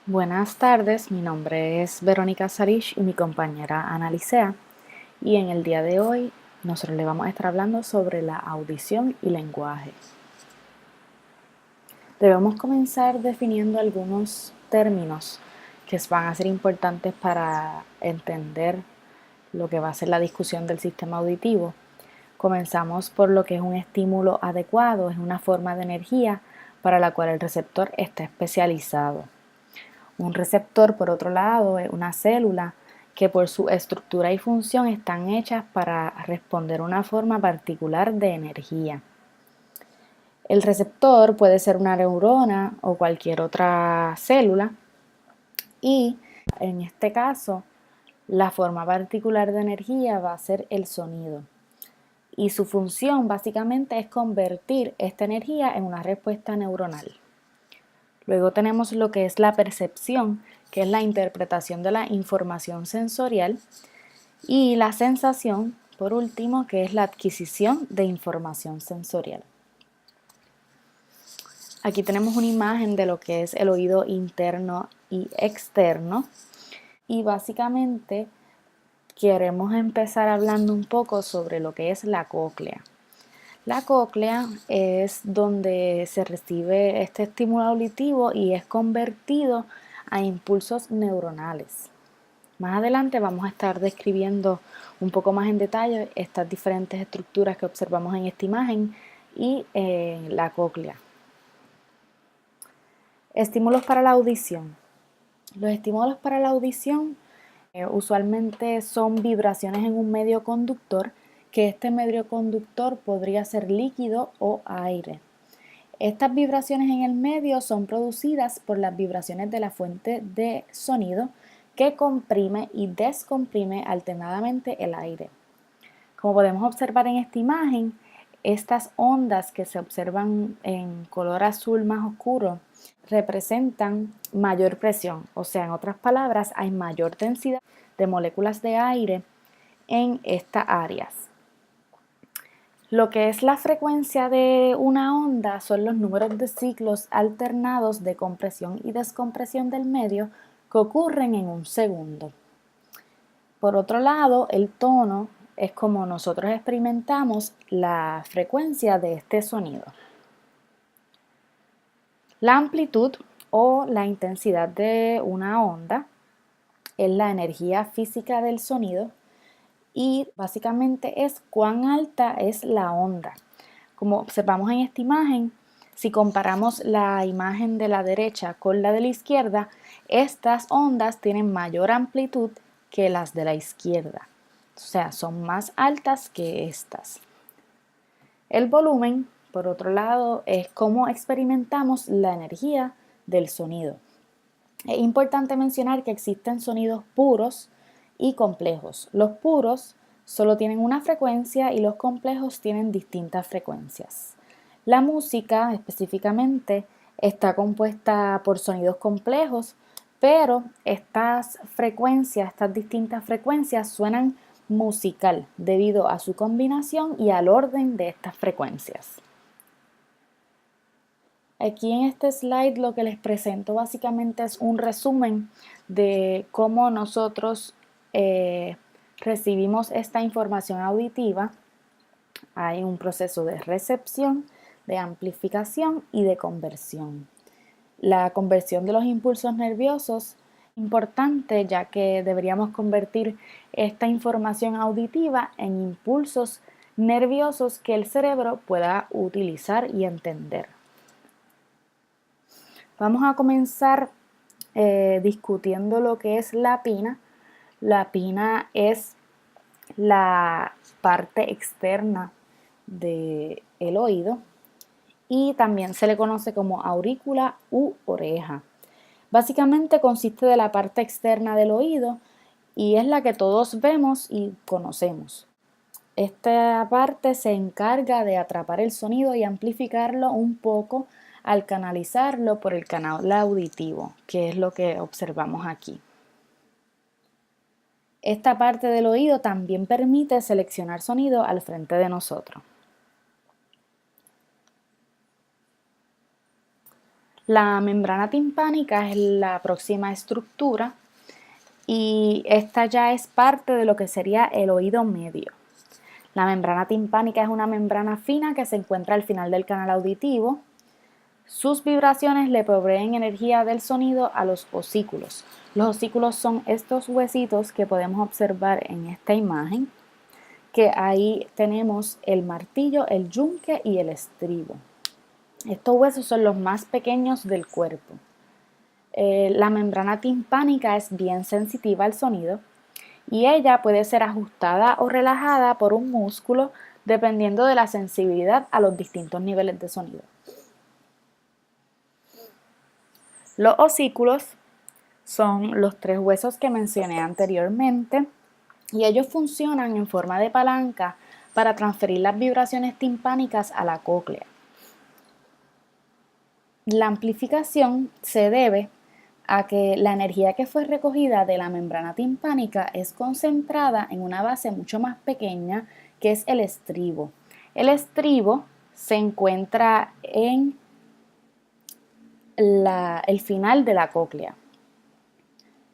Buenas tardes, mi nombre es Verónica Sarish y mi compañera Ana Licea, y en el día de hoy nosotros le vamos a estar hablando sobre la audición y lenguaje. Debemos comenzar definiendo algunos términos que van a ser importantes para entender lo que va a ser la discusión del sistema auditivo. Comenzamos por lo que es un estímulo adecuado, es una forma de energía para la cual el receptor está especializado. Un receptor, por otro lado, es una célula que por su estructura y función están hechas para responder una forma particular de energía. El receptor puede ser una neurona o cualquier otra célula y en este caso la forma particular de energía va a ser el sonido. Y su función básicamente es convertir esta energía en una respuesta neuronal. Luego tenemos lo que es la percepción, que es la interpretación de la información sensorial, y la sensación, por último, que es la adquisición de información sensorial. Aquí tenemos una imagen de lo que es el oído interno y externo, y básicamente queremos empezar hablando un poco sobre lo que es la cóclea. La cóclea es donde se recibe este estímulo auditivo y es convertido a impulsos neuronales. Más adelante vamos a estar describiendo un poco más en detalle estas diferentes estructuras que observamos en esta imagen y la cóclea. Estímulos para la audición. Los estímulos para la audición usualmente son vibraciones en un medio conductor, que este medio conductor podría ser líquido o aire. Estas vibraciones en el medio son producidas por las vibraciones de la fuente de sonido que comprime y descomprime alternadamente el aire. Como podemos observar en esta imagen, estas ondas que se observan en color azul más oscuro representan mayor presión, o sea, en otras palabras, hay mayor densidad de moléculas de aire en estas áreas. Lo que es la frecuencia de una onda son los números de ciclos alternados de compresión y descompresión del medio que ocurren en un segundo. Por otro lado, el tono es como nosotros experimentamos la frecuencia de este sonido. La amplitud o la intensidad de una onda es la energía física del sonido y básicamente es cuán alta es la onda. Como observamos en esta imagen, si comparamos la imagen de la derecha con la de la izquierda, estas ondas tienen mayor amplitud que las de la izquierda. O sea, son más altas que estas. El volumen, por otro lado, es cómo experimentamos la energía del sonido. Es importante mencionar que existen sonidos puros y complejos. Los puros solo tienen una frecuencia y los complejos tienen distintas frecuencias. La música específicamente está compuesta por sonidos complejos, pero estas distintas frecuencias suenan musical debido a su combinación y al orden de estas frecuencias. Aquí en este slide lo que les presento básicamente es un resumen de cómo nosotros recibimos esta información auditiva. Hay un proceso de recepción, de amplificación y de conversión. La conversión de los impulsos nerviosos es importante, ya que deberíamos convertir esta información auditiva en impulsos nerviosos que el cerebro pueda utilizar y entender. Vamos a comenzar discutiendo lo que es la pina. La pina es la parte externa del oído y también se le conoce como aurícula u oreja. Básicamente consiste de la parte externa del oído y es la que todos vemos y conocemos. Esta parte se encarga de atrapar el sonido y amplificarlo un poco al canalizarlo por el canal auditivo, que es lo que observamos aquí. Esta parte del oído también permite seleccionar sonido al frente de nosotros. La membrana timpánica es la próxima estructura y esta ya es parte de lo que sería el oído medio. La membrana timpánica es una membrana fina que se encuentra al final del canal auditivo. Sus vibraciones le proveen energía del sonido a los osículos. Los osículos son estos huesitos que podemos observar en esta imagen, que ahí tenemos el martillo, el yunque y el estribo. Estos huesos son los más pequeños del cuerpo. La membrana timpánica es bien sensitiva al sonido y ella puede ser ajustada o relajada por un músculo dependiendo de la sensibilidad a los distintos niveles de sonido. Los osículos son los 3 huesos que mencioné anteriormente y ellos funcionan en forma de palanca para transferir las vibraciones timpánicas a la cóclea. La amplificación se debe a que la energía que fue recogida de la membrana timpánica es concentrada en una base mucho más pequeña que es el estribo. El estribo se encuentra en el final de la cóclea.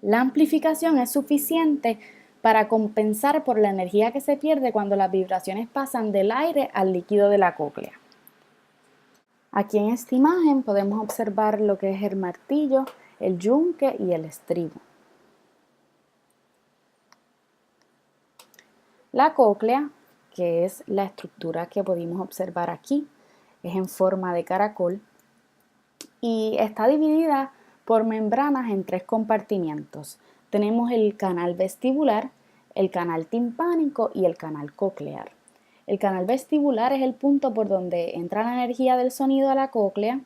La amplificación es suficiente para compensar por la energía que se pierde cuando las vibraciones pasan del aire al líquido de la cóclea. Aquí en esta imagen podemos observar lo que es el martillo, el yunque y el estribo. La cóclea, que es la estructura que pudimos observar aquí, es en forma de caracol y está dividida por membranas en 3 compartimientos. Tenemos el canal vestibular, el canal timpánico y el canal coclear. El canal vestibular es el punto por donde entra la energía del sonido a la cóclea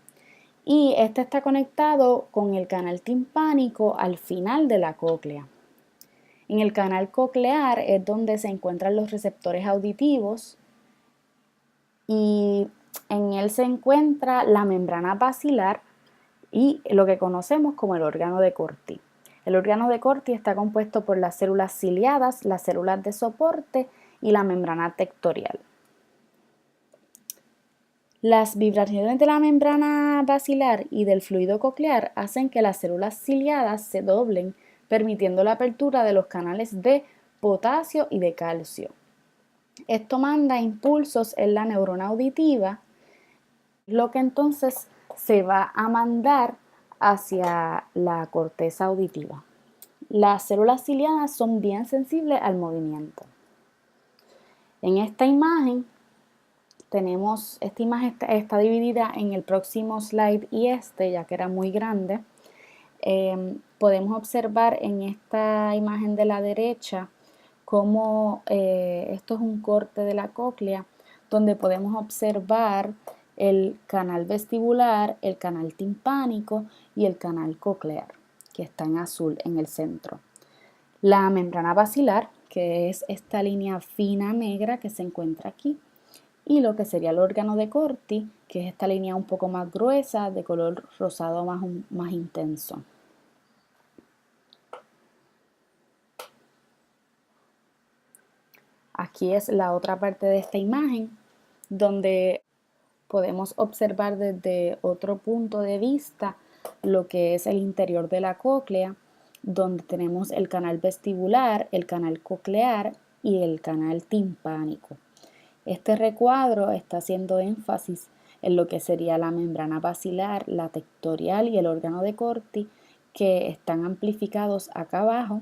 y este está conectado con el canal timpánico al final de la cóclea. En el canal coclear es donde se encuentran los receptores auditivos y en él se encuentra la membrana basilar y lo que conocemos como el órgano de Corti. El órgano de Corti está compuesto por las células ciliadas, las células de soporte y la membrana tectorial. Las vibraciones de la membrana basilar y del fluido coclear hacen que las células ciliadas se doblen, permitiendo la apertura de los canales de potasio y de calcio. Esto manda impulsos en la neurona auditiva, lo que entonces se va a mandar hacia la corteza auditiva. Las células ciliadas son bien sensibles al movimiento. En esta imagen está dividida en el próximo slide y ya que era muy grande. Podemos observar en esta imagen de la derecha cómo esto es un corte de la cóclea donde podemos observar el canal vestibular, el canal timpánico y el canal coclear, que está en azul en el centro. La membrana basilar, que es esta línea fina negra que se encuentra aquí, y lo que sería el órgano de Corti, que es esta línea un poco más gruesa, de color rosado más intenso. Aquí es la otra parte de esta imagen, donde podemos observar desde otro punto de vista lo que es el interior de la cóclea, donde tenemos el canal vestibular, el canal coclear y el canal timpánico. Este recuadro está haciendo énfasis en lo que sería la membrana basilar, la tectorial y el órgano de Corti, que están amplificados acá abajo,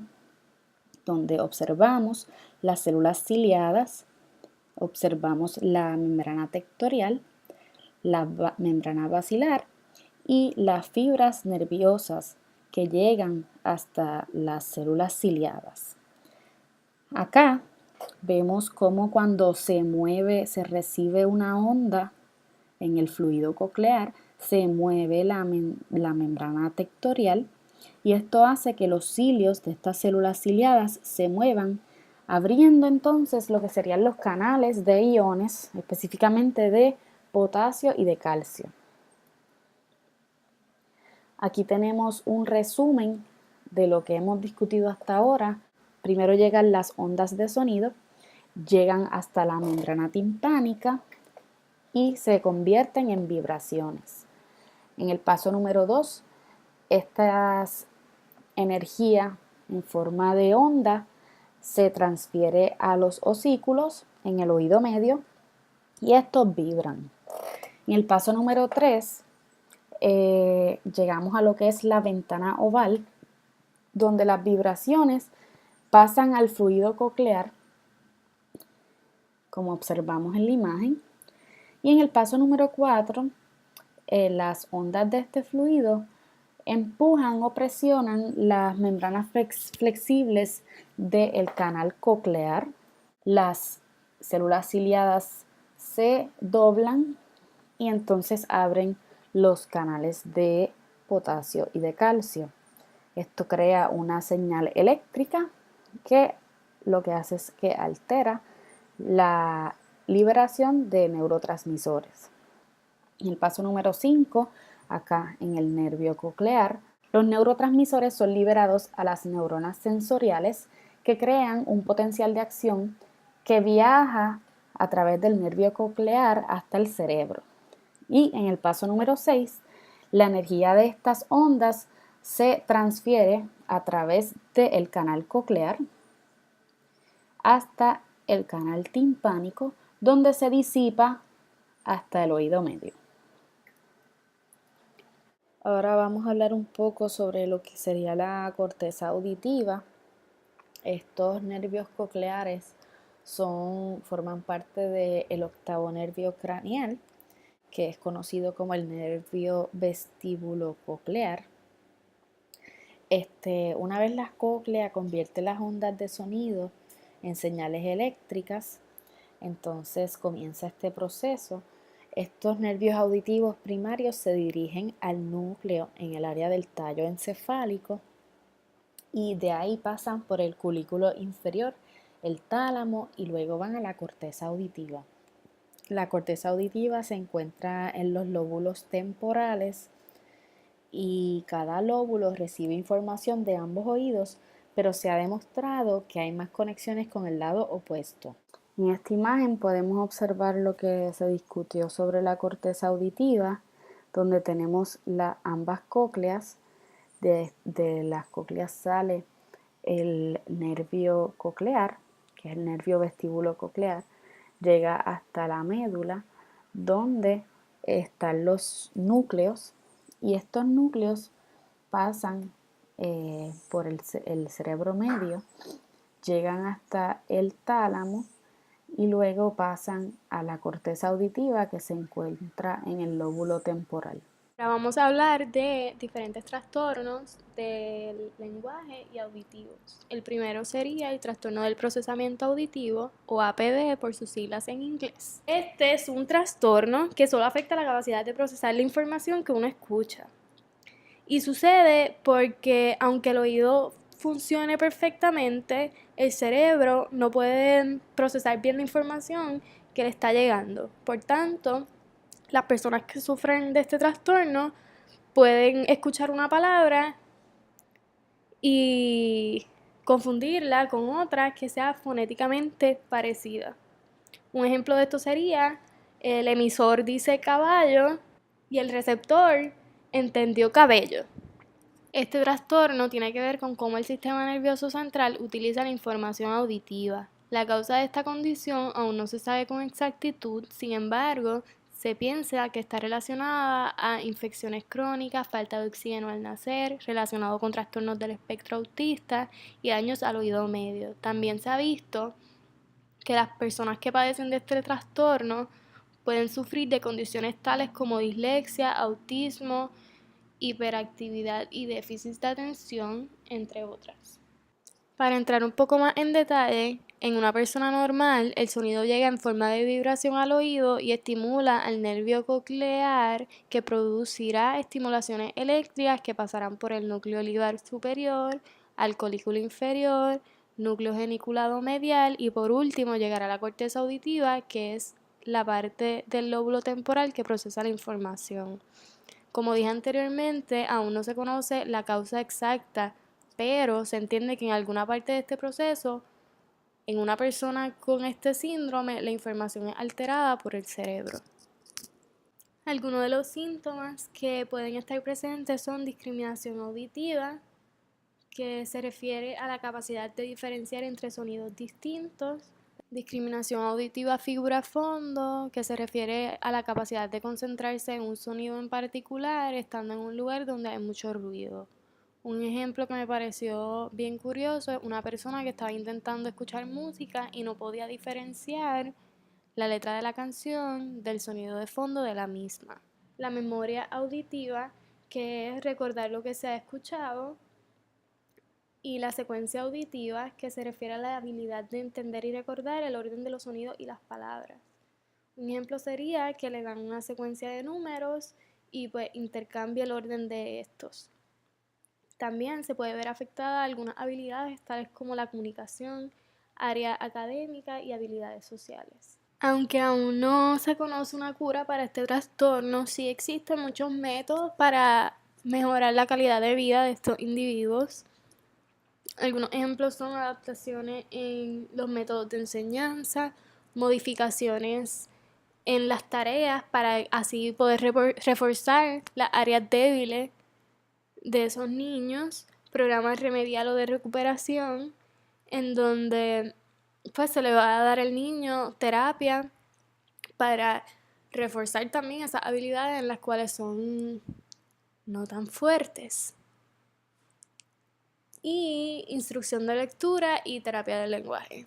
donde observamos las células ciliadas, observamos la membrana tectorial, la membrana basilar y las fibras nerviosas que llegan hasta las células ciliadas. Acá vemos cómo cuando se recibe una onda en el fluido coclear, se mueve la membrana tectorial y esto hace que los cilios de estas células ciliadas se muevan, abriendo entonces lo que serían los canales de iones, específicamente de potasio y de calcio. Aquí tenemos un resumen de lo que hemos discutido hasta ahora. Primero llegan las ondas de sonido, llegan hasta la membrana timpánica y se convierten en vibraciones. En el paso número 2, esta energía en forma de onda se transfiere a los osículos en el oído medio y estos vibran. En el paso número 3, llegamos a lo que es la ventana oval, donde las vibraciones pasan al fluido coclear, como observamos en la imagen. Y en el paso número 4, las ondas de este fluido empujan o presionan las membranas flexibles del canal coclear. Las células ciliadas se doblan y entonces abren los canales de potasio y de calcio. Esto crea una señal eléctrica que lo que hace es que altera la liberación de neurotransmisores. En el paso número 5, acá en el nervio coclear, los neurotransmisores son liberados a las neuronas sensoriales que crean un potencial de acción que viaja a través del nervio coclear hasta el cerebro. Y en el paso número 6, la energía de estas ondas se transfiere a través del canal coclear hasta el canal timpánico, donde se disipa hasta el oído medio. Ahora vamos a hablar un poco sobre lo que sería la corteza auditiva. Estos nervios cocleares forman parte del octavo nervio craneal, que es conocido como el nervio vestíbulo-coclear. Una vez la cóclea convierte las ondas de sonido en señales eléctricas, entonces comienza este proceso. Estos nervios auditivos primarios se dirigen al núcleo en el área del tallo encefálico y de ahí pasan por el culículo inferior, el tálamo y luego van a la corteza auditiva. La corteza auditiva se encuentra en los lóbulos temporales y cada lóbulo recibe información de ambos oídos, pero se ha demostrado que hay más conexiones con el lado opuesto. En esta imagen podemos observar lo que se discutió sobre la corteza auditiva, donde tenemos ambas cócleas. De las cócleas sale el nervio coclear, que es el nervio vestíbulo coclear, llega hasta la médula, donde están los núcleos, y estos núcleos pasan por el cerebro medio, llegan hasta el tálamo y luego pasan a la corteza auditiva que se encuentra en el lóbulo temporal. Ahora vamos a hablar de diferentes trastornos del lenguaje y auditivos. El primero sería el trastorno del procesamiento auditivo o APD por sus siglas en inglés. Este es un trastorno que solo afecta la capacidad de procesar la información que uno escucha. Y sucede porque aunque el oído funcione perfectamente, el cerebro no puede procesar bien la información que le está llegando. Por tanto, las personas que sufren de este trastorno pueden escuchar una palabra y confundirla con otra que sea fonéticamente parecida. Un ejemplo de esto sería: el emisor dice caballo y el receptor entendió cabello. Este trastorno tiene que ver con cómo el sistema nervioso central utiliza la información auditiva. La causa de esta condición aún no se sabe con exactitud, sin embargo, se piensa que está relacionada a infecciones crónicas, falta de oxígeno al nacer, relacionado con trastornos del espectro autista y daños al oído medio. También se ha visto que las personas que padecen de este trastorno pueden sufrir de condiciones tales como dislexia, autismo, hiperactividad y déficit de atención, entre otras. Para entrar un poco más en detalle, en una persona normal, el sonido llega en forma de vibración al oído y estimula al nervio coclear, que producirá estimulaciones eléctricas que pasarán por el núcleo olivar superior, al colículo inferior, núcleo geniculado medial y por último llegará a la corteza auditiva, que es la parte del lóbulo temporal que procesa la información. Como dije anteriormente, aún no se conoce la causa exacta, pero se entiende que en alguna parte de este proceso, en una persona con este síndrome, la información es alterada por el cerebro. Algunos de los síntomas que pueden estar presentes son discriminación auditiva, que se refiere a la capacidad de diferenciar entre sonidos distintos. Discriminación auditiva figura-fondo, que se refiere a la capacidad de concentrarse en un sonido en particular, estando en un lugar donde hay mucho ruido. Un ejemplo que me pareció bien curioso es una persona que estaba intentando escuchar música y no podía diferenciar la letra de la canción del sonido de fondo de la misma. La memoria auditiva, que es recordar lo que se ha escuchado, y la secuencia auditiva, que se refiere a la habilidad de entender y recordar el orden de los sonidos y las palabras. Un ejemplo sería que le dan una secuencia de números y pues intercambia el orden de estos. También se puede ver afectada algunas habilidades tales como la comunicación, área académica y habilidades sociales. Aunque aún no se conoce una cura para este trastorno, sí existen muchos métodos para mejorar la calidad de vida de estos individuos. Algunos ejemplos son adaptaciones en los métodos de enseñanza, modificaciones en las tareas para así poder reforzar las áreas débiles de esos niños, programas remedial o de recuperación, en donde pues se le va a dar al niño terapia para reforzar también esas habilidades en las cuales son no tan fuertes. Y instrucción de lectura y terapia del lenguaje.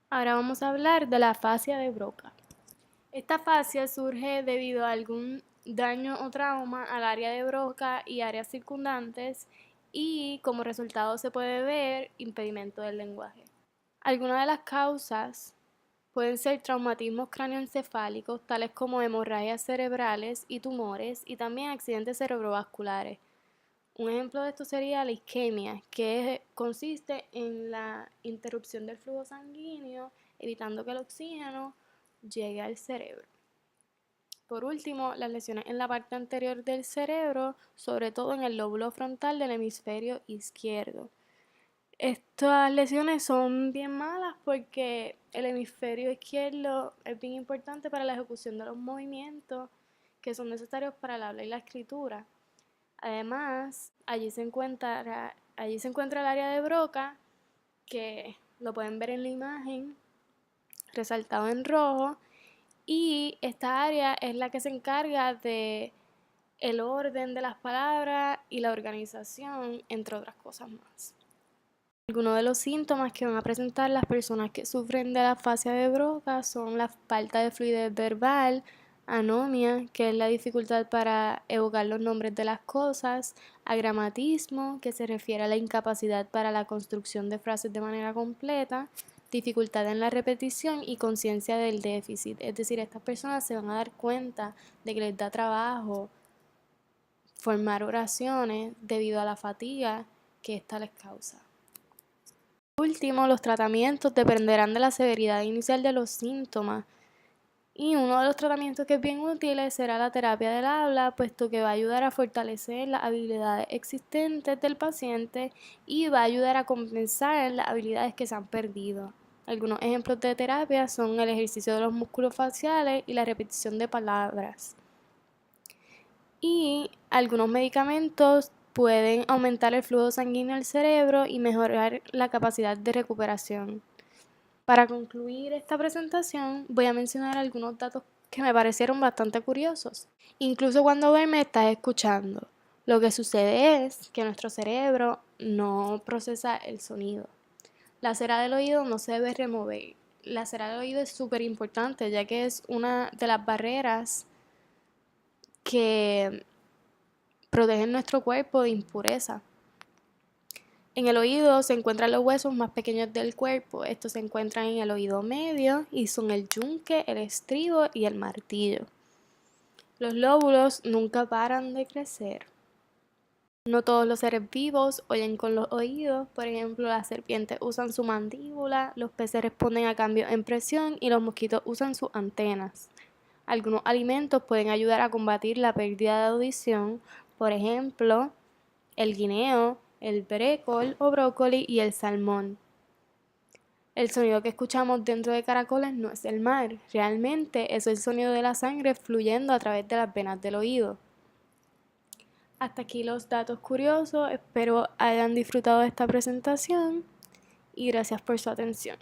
Ahora vamos a hablar de la afasia de Broca. Esta afasia surge debido a algún daño o trauma al área de Broca y áreas circundantes y como resultado se puede ver impedimento del lenguaje. Algunas de las causas pueden ser traumatismos cráneoencefálicos tales como hemorragias cerebrales y tumores y también accidentes cerebrovasculares. Un ejemplo de esto sería la isquemia, que consiste en la interrupción del flujo sanguíneo, evitando que el oxígeno llegue al cerebro. Por último, las lesiones en la parte anterior del cerebro, sobre todo en el lóbulo frontal del hemisferio izquierdo. Estas lesiones son bien malas porque el hemisferio izquierdo es bien importante para la ejecución de los movimientos que son necesarios para el habla y la escritura. Además, allí se encuentra el área de Broca, que lo pueden ver en la imagen, resaltado en rojo, y esta área es la que se encarga de el orden de las palabras y la organización, entre otras cosas más. Algunos de los síntomas que van a presentar las personas que sufren de la afasia de Broca son la falta de fluidez verbal, anomia, que es la dificultad para evocar los nombres de las cosas, agramatismo, que se refiere a la incapacidad para la construcción de frases de manera completa, dificultad en la repetición y conciencia del déficit. Es decir, estas personas se van a dar cuenta de que les da trabajo formar oraciones debido a la fatiga que esta les causa. Por último, los tratamientos dependerán de la severidad inicial de los síntomas. Y uno de los tratamientos que es bien útil será la terapia del habla, puesto que va a ayudar a fortalecer las habilidades existentes del paciente y va a ayudar a compensar las habilidades que se han perdido. Algunos ejemplos de terapia son el ejercicio de los músculos faciales y la repetición de palabras. Y algunos medicamentos pueden aumentar el flujo sanguíneo al cerebro y mejorar la capacidad de recuperación. Para concluir esta presentación, voy a mencionar algunos datos que me parecieron bastante curiosos. Incluso cuando me estás escuchando, lo que sucede es que nuestro cerebro no procesa el sonido. La cera del oído no se debe remover. La cera del oído es súper importante, ya que es una de las barreras que protegen nuestro cuerpo de impureza. En el oído se encuentran los huesos más pequeños del cuerpo. Estos se encuentran en el oído medio y son el yunque, el estribo y el martillo. Los lóbulos nunca paran de crecer. No todos los seres vivos oyen con los oídos. Por ejemplo, las serpientes usan su mandíbula, los peces responden a cambios en presión y los mosquitos usan sus antenas. Algunos alimentos pueden ayudar a combatir la pérdida de audición. Por ejemplo, el guineo, el brécol o brócoli y el salmón. El sonido que escuchamos dentro de caracoles no es el mar, realmente es el sonido de la sangre fluyendo a través de las venas del oído. Hasta aquí los datos curiosos, espero hayan disfrutado de esta presentación y gracias por su atención.